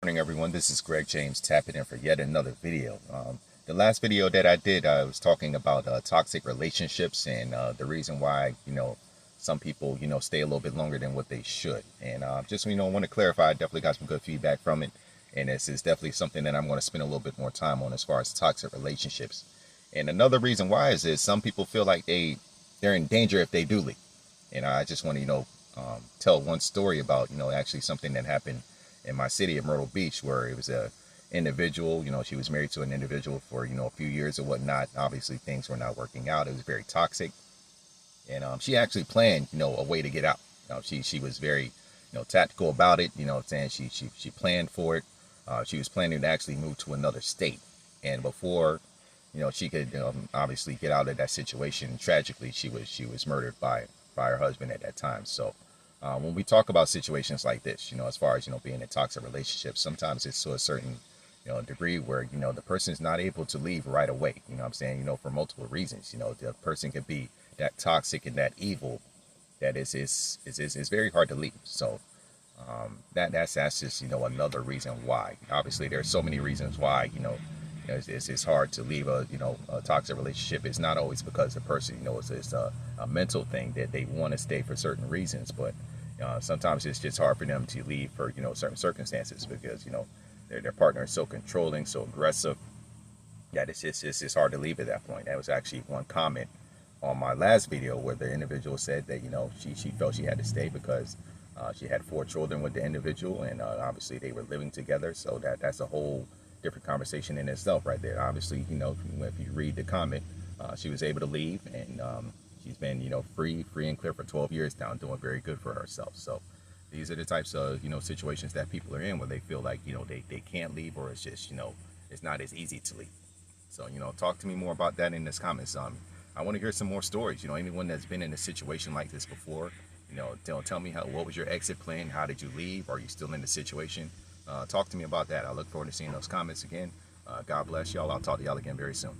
Morning everyone, this is Greg James tapping in for yet another video. The last video that I did, I was talking about toxic relationships and the reason why, some people, stay a little bit longer than what they should. And just, want to clarify, I definitely got some good feedback from it. And this is definitely something that I'm going to spend a little bit more time on as far as toxic relationships. And another reason why is some people feel like they're in danger if they do leave. And I just want to, tell one story about, actually something that happened in my city of Myrtle Beach, where it was a individual, she was married to an individual for, a few years or whatnot. Obviously things were not working out. It was very toxic. And she actually planned, a way to get out. She was very, tactical about it. You know what I'm saying? She planned for it. She was planning to actually move to another state. And before, she could obviously get out of that situation, tragically, she was murdered by her husband at that time. So when we talk about situations like this, as far as, being in toxic relationships, sometimes it's to a certain, degree where, the person is not able to leave right away. You know what I'm saying? For multiple reasons. The person could be that toxic and that evil that is very hard to leave. So that's just, another reason why. Obviously, there's so many reasons why, it's hard to leave a toxic relationship. It's not always because the person, it's a mental thing that they want to stay for certain reasons, but sometimes it's just hard for them to leave for, certain circumstances because, their partner is so controlling, so aggressive that it's hard to leave at that point. That was actually one comment on my last video where the individual said that, she felt she had to stay because she had 4 children with the individual, and obviously they were living together. So that's a whole different conversation in itself right there. Obviously, if you read the comment, she was able to leave, and she's been, free and clear for 12 years now, doing very good for herself. So these are the types of, situations that people are in where they feel like, they can't leave, or it's just, it's not as easy to leave. So, talk to me more about that in this comments. I want to hear some more stories. Anyone that's been in a situation like this before, tell me what was your exit plan? How did you leave? Are you still in the situation? Talk to me about that. I look forward to seeing those comments again. God bless y'all. I'll talk to y'all again very soon.